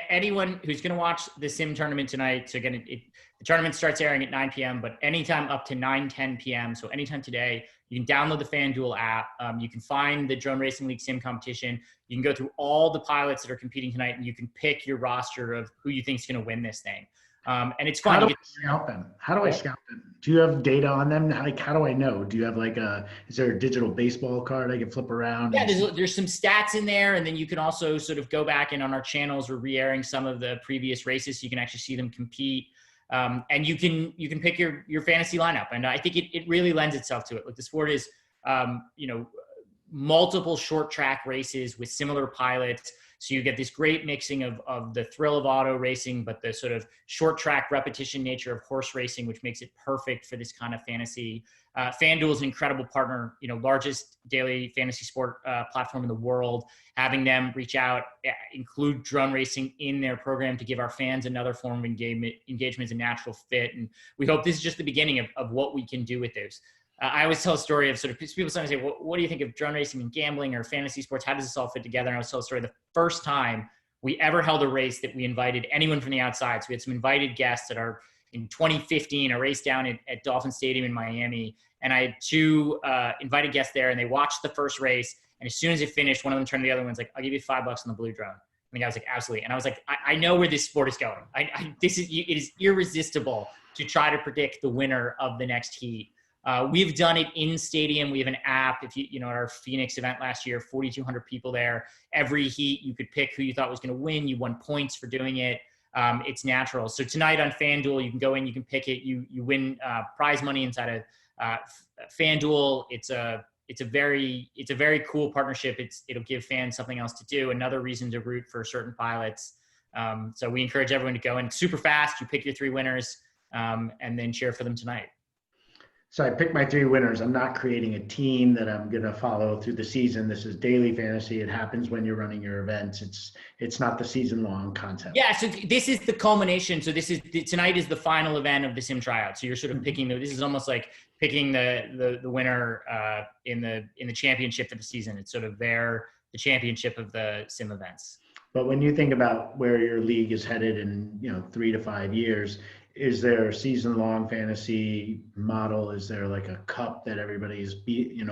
anyone who's going to watch the sim tournament tonight, the tournament starts airing at 9 p.m., but anytime up to 9:10 p.m., so anytime today, you can download the FanDuel app. You can find the Drone Racing League sim competition. You can go through all the pilots that are competing tonight, and you can pick your roster of who you think is going to win this thing. And it's How fun. do I scout them? How do I scout them? Do you have data on them? Like, how do I know? Do you have like is there a digital baseball card I can flip around? Yeah, there's some stats in there, and then you can also sort of go back and on our channels, we're re-airing some of the previous races, so you can actually see them compete. And you can pick your fantasy lineup, and I think it really lends itself to it. Like the sport is, multiple short track races with similar pilots. So you get this great mixing of the thrill of auto racing, but the sort of short track repetition nature of horse racing, which makes it perfect for this kind of fantasy. FanDuel is an incredible partner, largest daily fantasy sport platform in the world. Having them reach out, include drone racing in their program to give our fans another form of engagement is a natural fit. And we hope this is just the beginning of what we can do with those. I always tell a story of sort of people sometimes say, well, what do you think of drone racing and gambling or fantasy sports? How does this all fit together? And I always tell a story. The first time we ever held a race that we invited anyone from the outside. So we had some invited guests that are in 2015, a race down at Dolphin Stadium in Miami. And I had two invited guests there, and they watched the first race. And as soon as it finished, one of them turned to the other one and was like, I'll give you $5 on the blue drone. And the guy was like, absolutely. And I was like, I know where this sport is going. It is irresistible to try to predict the winner of the next heat. We've done it in stadium. We have an app. If at our Phoenix event last year, 4,200 people there. Every heat, you could pick who you thought was going to win. You won points for doing it. It's natural. So tonight on FanDuel, you can go in, you can pick it. You win prize money inside of FanDuel. It's a very cool partnership. It'll give fans something else to do. Another reason to root for certain pilots. So we encourage everyone to go in. It's super fast. You pick your 3 winners and then cheer for them tonight. So I picked my 3 winners. I'm not creating a team that I'm going to follow through the season. This is daily fantasy. It happens when you're running your events. It's not the season long content. Yeah. So this is the culmination. So tonight is the final event of the sim tryout. So you're sort of picking this is almost like picking the winner in the championship of the season. It's sort of the championship of the sim events. But when you think about where your league is headed in 3 to 5 years, is there a season-long fantasy model? Is there like a cup that everybody's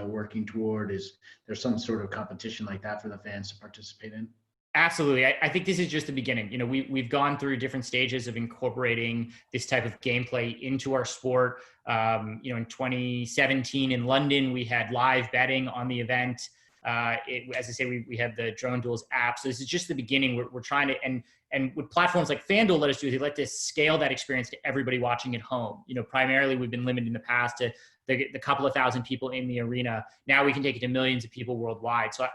working toward? Is there some sort of competition like that for the fans to participate in? Absolutely. I think this is just the beginning. We've gone through different stages of incorporating this type of gameplay into our sport. In 2017 in London, we had live betting on the event. As I say, we have the Drone Duels app. So this is just the beginning. We're trying to, and what platforms like FanDuel let us do is they let us scale that experience to everybody watching at home. Primarily we've been limited in the past to the couple of thousand people in the arena. Now we can take it to millions of people worldwide. So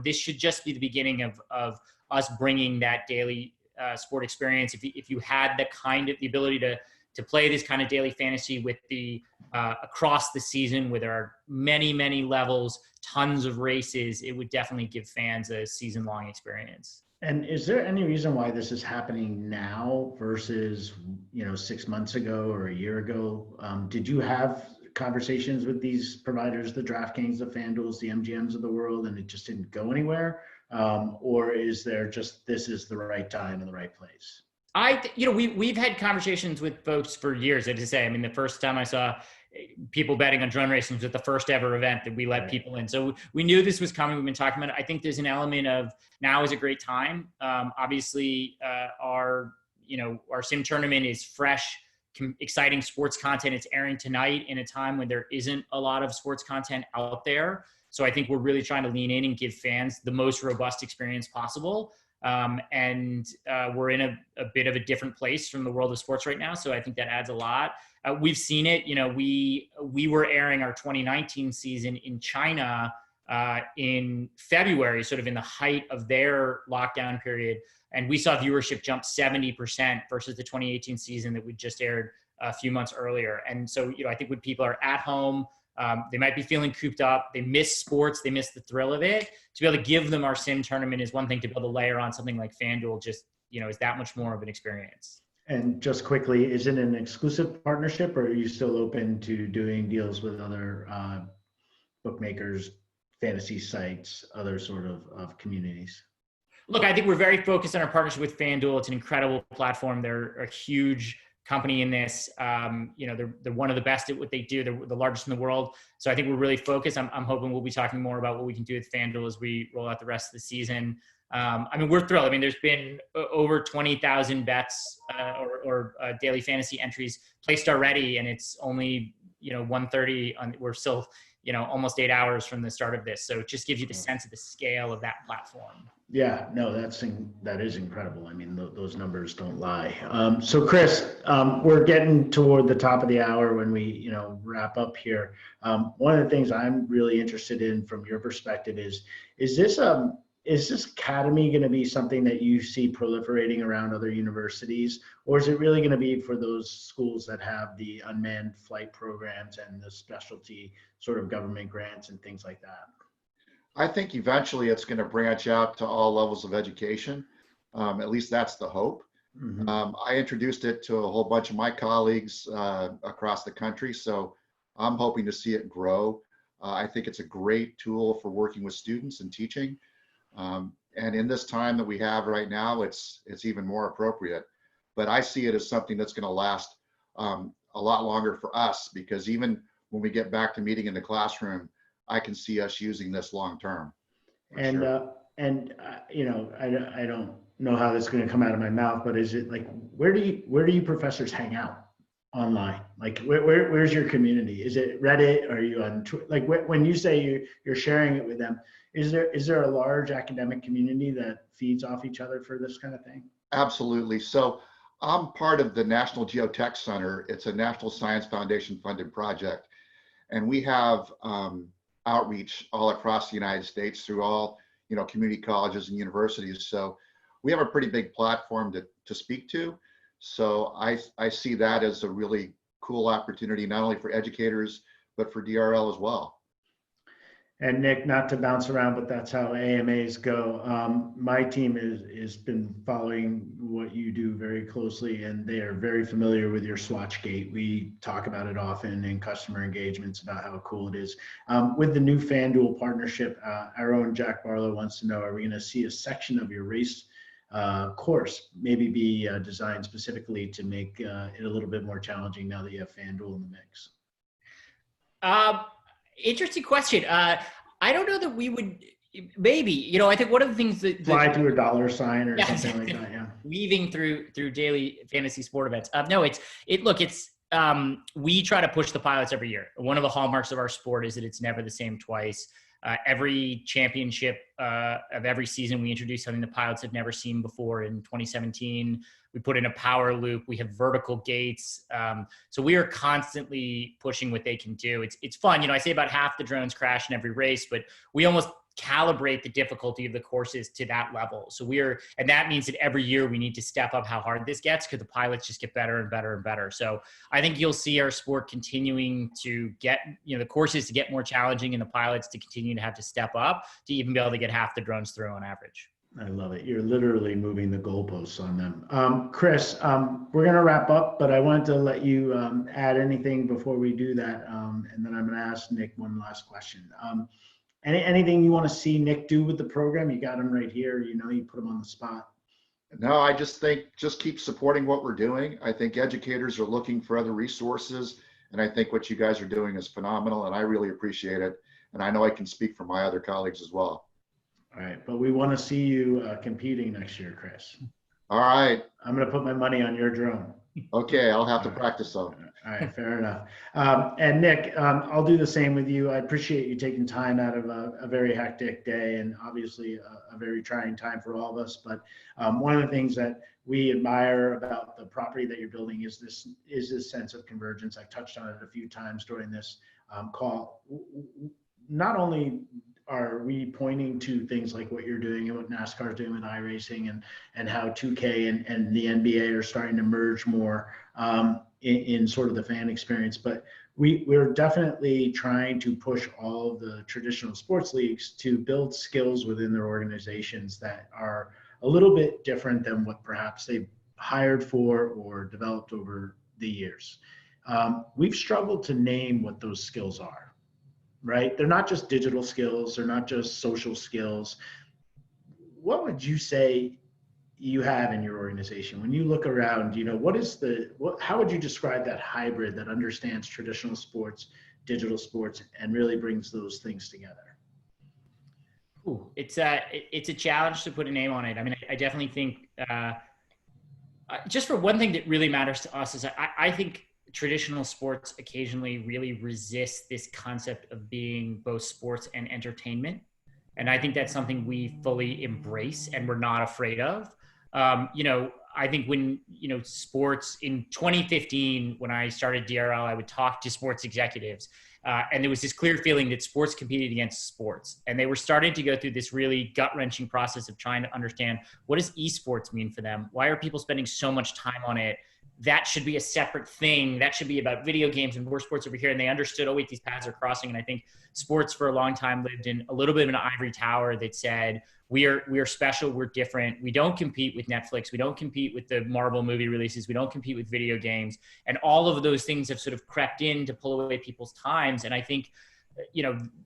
this should just be the beginning of us bringing that daily sport experience. If you had the ability to play this kind of daily fantasy with the across the season, where there are many, many levels, tons of races, it would definitely give fans a season-long experience. And is there any reason why this is happening now versus 6 months ago or a year ago? Did you have conversations with these providers, the DraftKings, the FanDuels, the MGMs of the world, and it just didn't go anywhere? Or is there just this is the right time and the right place? We've had conversations with folks for years. As I say, the first time I saw people betting on drone racing was at the first ever event that we let people in. So we knew this was coming. We've been talking about it. I think there's an element of now is a great time. Obviously, our sim tournament is fresh, exciting sports content. It's airing tonight in a time when there isn't a lot of sports content out there. So I think we're really trying to lean in and give fans the most robust experience possible. We're in a bit of a different place from the world of sports right now. So I think that adds a lot. We've seen it, we were airing our 2019 season in China in February, sort of in the height of their lockdown period. And we saw viewership jump 70% versus the 2018 season that we just aired a few months earlier. And so, I think when people are at home, they might be feeling cooped up. They miss sports. They miss the thrill of it. To be able to give them our sim tournament is one thing. To be able to layer on something like FanDuel just, is that much more of an experience. And just quickly, is it an exclusive partnership, or are you still open to doing deals with other bookmakers, fantasy sites, other sort of communities? Look, I think we're very focused on our partnership with FanDuel. It's an incredible platform. They're a huge company in this. They're one of the best at what they do. They're the largest in the world. So I think we're really focused. I'm hoping we'll be talking more about what we can do with FanDuel as we roll out the rest of the season. We're thrilled. There's been over 20,000 bets or daily fantasy entries placed already, and it's only 1:30. We're still almost 8 hours from the start of this. So it just gives you the sense of the scale of that platform. Yeah, no, that is incredible. Those numbers don't lie. So Chris, we're getting toward the top of the hour when we, wrap up here. One of the things I'm really interested in from your perspective is this academy going to be something that you see proliferating around other universities, or is it really going to be for those schools that have the unmanned flight programs and the specialty sort of government grants and things like that? I think eventually it's going to branch out to all levels of education. At least that's the hope. Mm-hmm. I introduced it to a whole bunch of my colleagues across the country, so I'm hoping to see it grow. I think it's a great tool for working with students and teaching. And in this time that we have right now, it's even more appropriate. But I see it as something that's going to last a lot longer for us, because even when we get back to meeting in the classroom, I can see us using this long term. And sure. I don't know how this is going to come out of my mouth, but is it like, where do you professors hang out online? Like where's your community? Is it Reddit? Are you on Twitter? Like when you say you're sharing it with them, is there a large academic community that feeds off each other for this kind of thing? Absolutely. So I'm part of the National Geotech Center. It's a National Science Foundation funded project, and we have outreach all across the United States through all community colleges and universities. So we have a pretty big platform to speak to. So I see that as a really cool opportunity, not only for educators, but for DRL as well. And Nick, not to bounce around, but that's how AMAs go. My team has been following what you do very closely, and they are very familiar with your Swatchgate. We talk about it often in customer engagements about how cool it is. With the new FanDuel partnership, our own Jack Barlow wants to know, are we going to see a section of your race course maybe be designed specifically to make it a little bit more challenging now that you have FanDuel in the mix? Interesting question. I don't know that we would, maybe, I think one of the things that fly to a dollar sign or something like that. Yeah. Weaving through daily fantasy sport events. We try to push the pilots every year. One of the hallmarks of our sport is that it's never the same twice. Every championship of every season, we introduce something the pilots have never seen before. In 2017, we put in a power loop. We have vertical gates. So we are constantly pushing what they can do. It's fun. I say about half the drones crash in every race, but we almost calibrate the difficulty of the courses to that level. So and that means that every year we need to step up how hard this gets, because the pilots just get better and better and better. So I think you'll see our sport continuing to get, the courses to get more challenging and the pilots to continue to have to step up to even be able to get half the drones through on average. I love it. You're literally moving the goalposts on them. Chris, we're going to wrap up, but I wanted to let you add anything before we do that. And then I'm going to ask Nick one last question. Anything you want to see Nick do with the program? You got him right here. You put him on the spot. No, I just think just keep supporting what we're doing. I think educators are looking for other resources, and I think what you guys are doing is phenomenal, and I really appreciate it. And I know I can speak for my other colleagues as well. All right, but we want to see you competing next year, Chris. All right. I'm going to put my money on your drone. Okay, I'll have to practice some. All right, fair enough. And Nick, I'll do the same with you. I appreciate you taking time out of a very hectic day, and obviously a very trying time for all of us. But one of the things that we admire about the property that you're building is this sense of convergence. I touched on it a few times during this call. Not only are we pointing to things like what you're doing and what NASCAR is doing with iRacing and how 2K and the NBA are starting to merge more in sort of the fan experience, but we're definitely trying to push all of the traditional sports leagues to build skills within their organizations that are a little bit different than what perhaps they've hired for or developed over the years. We've struggled to name what those skills are. Right? They're not just digital skills. They're not just social skills. What would you say, you have in your organization, when you look around, how would you describe that hybrid that understands traditional sports, digital sports, and really brings those things together? Ooh, it's a challenge to put a name on it. I mean, I definitely think just for one thing that really matters to us is I think traditional sports occasionally really resist this concept of being both sports and entertainment. And I think that's something we fully embrace and we're not afraid of. I think when, sports in 2015, when I started DRL, I would talk to sports executives. And there was this clear feeling that sports competed against sports. And they were starting to go through this really gut-wrenching process of trying to understand, what does esports mean for them? Why are people spending so much time on it? That should be a separate thing. That should be about video games, and we're sports over here. And they understood, oh wait, these paths are crossing. And I think sports for a long time lived in a little bit of an ivory tower that said, we are special, we're different. We don't compete with Netflix. We don't compete with the Marvel movie releases. We don't compete with video games. And all of those things have sort of crept in to pull away people's times. And I think,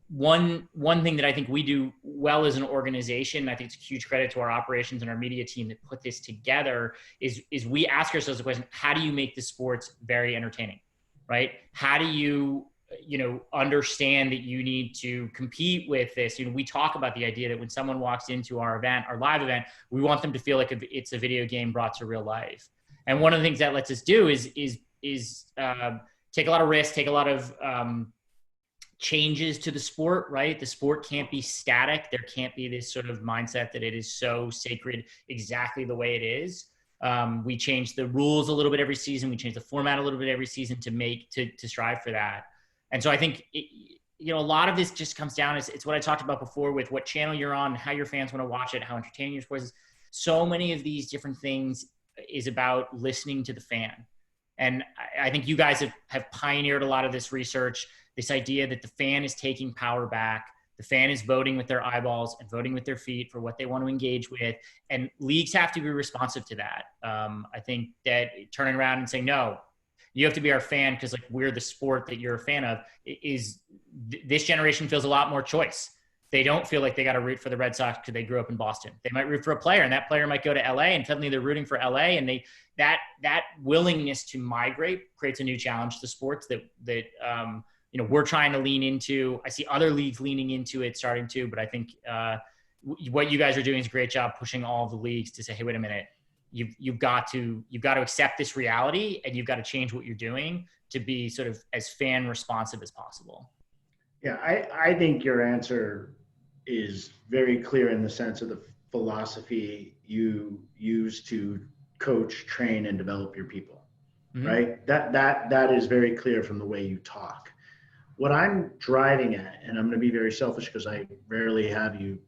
one thing that I think we do well as an organization, I think it's a huge credit to our operations and our media team that put this together, is we ask ourselves the question, how do you make the sports very entertaining, right? How do you understand that you need to compete with this? We talk about the idea that when someone walks into our event, our live event, we want them to feel like it's a video game brought to real life. And one of the things that lets us do is take a lot of risks, take a lot of changes to the sport, right? The sport can't be static. There can't be this sort of mindset that it is so sacred exactly the way it is. We change the rules a little bit every season. We change the format a little bit every season to strive for that. And so I think, a lot of this just comes down, it's what I talked about before with what channel you're on, how your fans want to watch it, how entertaining your sports is. So many of these different things is about listening to the fan. And I think you guys have pioneered a lot of this research, this idea that the fan is taking power back. The fan is voting with their eyeballs and voting with their feet for what they want to engage with. And leagues have to be responsive to that. I think that turning around and saying, no, you have to be our fan because we're the sport that you're a fan of, this generation feels a lot more choice. They don't feel like they got to root for the Red Sox because they grew up in Boston. They might root for a player, and that player might go to LA, and suddenly they're rooting for LA. And that willingness to migrate creates a new challenge to sports that we're trying to lean into. I see other leagues leaning into it, starting to, but I think what you guys are doing is a great job pushing all the leagues to say, hey, wait a minute, you've got to accept this reality, and you've got to change what you're doing to be sort of as fan responsive as possible. Yeah, I think your answer is very clear in the sense of the philosophy you use to coach, train, and develop your people, mm-hmm. right? That is very clear from the way you talk. What I'm driving at, and I'm going to be very selfish because I rarely have you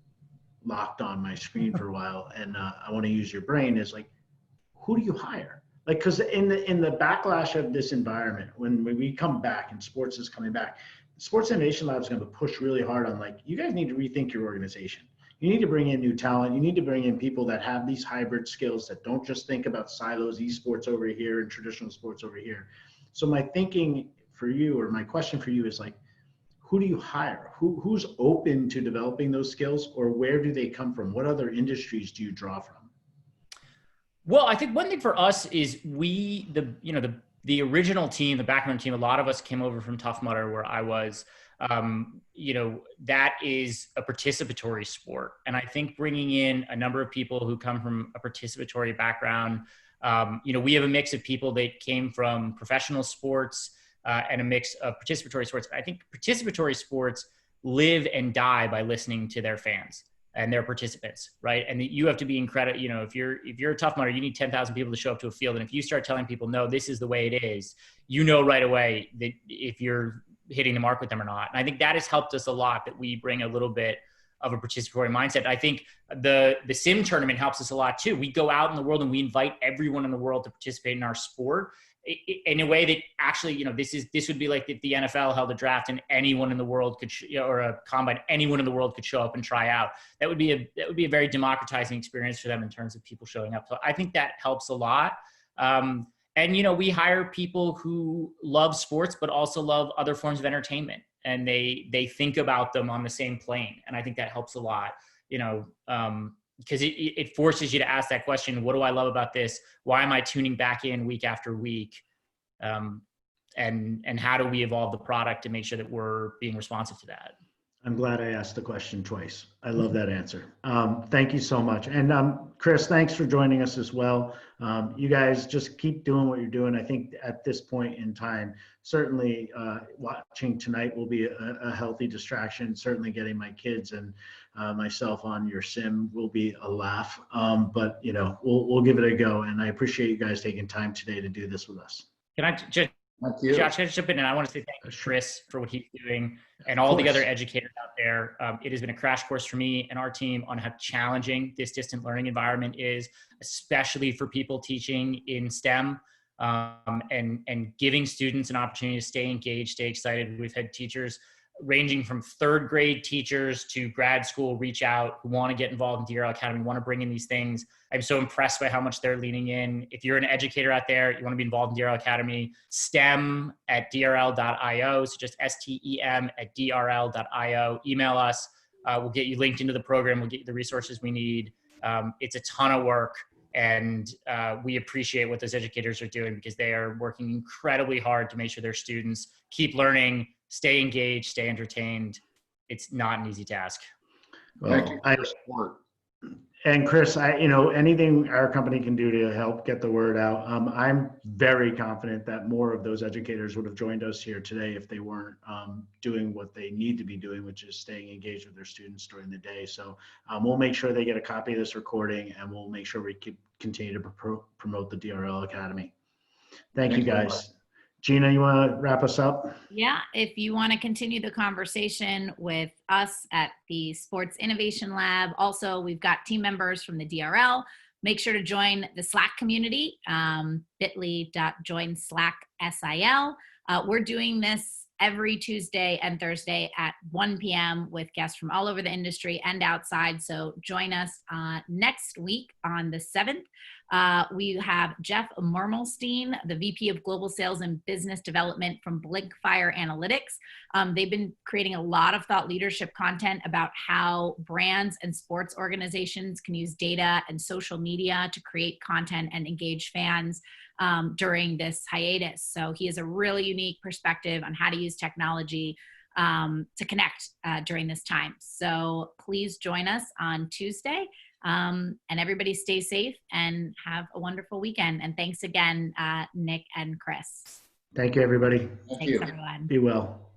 locked on my screen for a while, and I want to use your brain, is who do you hire? Because in the backlash of this environment, when we come back and sports is coming back, Sports Innovation Lab is going to push really hard on you guys need to rethink your organization. You need to bring in new talent. You need to bring in people that have these hybrid skills that don't just think about silos, esports over here and traditional sports over here. So my thinking for you, or my question for you, is who do you hire? Who's open to developing those skills, or where do they come from? What other industries do you draw from? Well, I think one thing for us is the original team, the background team, a lot of us came over from Tough Mudder, where I was. That is a participatory sport. And I think bringing in a number of people who come from a participatory background, we have a mix of people that came from professional sports and a mix of participatory sports. I think participatory sports live and die by listening to their fans and their participants, right? And you have to be incredible. If you're a Tough Mudder, you need 10,000 people to show up to a field. And if you start telling people, no, this is the way it is, right away that if you're hitting the mark with them or not. And I think that has helped us a lot, that we bring a little bit of a participatory mindset. I think the sim tournament helps us a lot too. We go out in the world and we invite everyone in the world to participate in our sport in a way that actually, this would be like if the NFL held a draft and anyone in the world could, or a combine, anyone in the world could show up and try out. That would be a very democratizing experience for them in terms of people showing up. So I think that helps a lot. And, we hire people who love sports, but also love other forms of entertainment. And they think about them on the same plane. And I think that helps a lot. because it forces you to ask that question, what do I love about this? Why am I tuning back in week after week? And how do we evolve the product to make sure that we're being responsive to that? I'm glad I asked the question twice. I love that answer. Thank you so much. And Chris, thanks for joining us as well. You guys just keep doing what you're doing. I think at this point in time, certainly watching tonight will be a healthy distraction. Certainly getting my kids and myself on your sim will be a laugh. But you know, we'll give it a go. And I appreciate you guys taking time today to do this with us. Can I just, Thank you. Josh, can I just jump in? And I want to say thank you, Chris, for what he's doing and all the other educators out there. It has been a crash course for me and our team on how challenging this distant learning environment is, especially for people teaching in STEM, and giving students an opportunity to stay engaged, stay excited. We've had teachers ranging from third grade teachers to grad school reach out who want to get involved in DRL Academy, want to bring in these things. I'm so impressed by how much they're leaning in. If you're an educator out there, you want to be involved in DRL Academy, STEM at drl.io. So just STEM at drl.io. Email us. We'll get you linked into the program. We'll get you the resources we need. It's a ton of work. And we appreciate what those educators are doing because they are working incredibly hard to make sure their students keep learning, stay engaged, stay entertained. It's not an easy task. Well, Thank you for your support. And Chris, anything our company can do to help get the word out, I'm very confident that more of those educators would have joined us here today if they weren't doing what they need to be doing, which is staying engaged with their students during the day. So we'll make sure they get a copy of this recording, and we'll make sure we continue to promote the DRL Academy. Thank you, guys. Gina, you want to wrap us up? Yeah, if you want to continue the conversation with us at the Sports Innovation Lab, also we've got team members from the DRL. Make sure to join the Slack community, bit.ly.join/SIL. We're doing this every Tuesday and Thursday at 1 p.m. with guests from all over the industry and outside. So join us next week on the 7th. We have Jeff Mermelstein, the VP of Global Sales and Business Development from Blinkfire Analytics. They've been creating a lot of thought leadership content about how brands and sports organizations can use data and social media to create content and engage fans during this hiatus. So he has a really unique perspective on how to use technology to connect during this time. So please join us on Tuesday. And everybody stay safe and have a wonderful weekend. And thanks again, Nick and Chris. Thank you, everybody. Thank Thanks, you. everyone. Be well.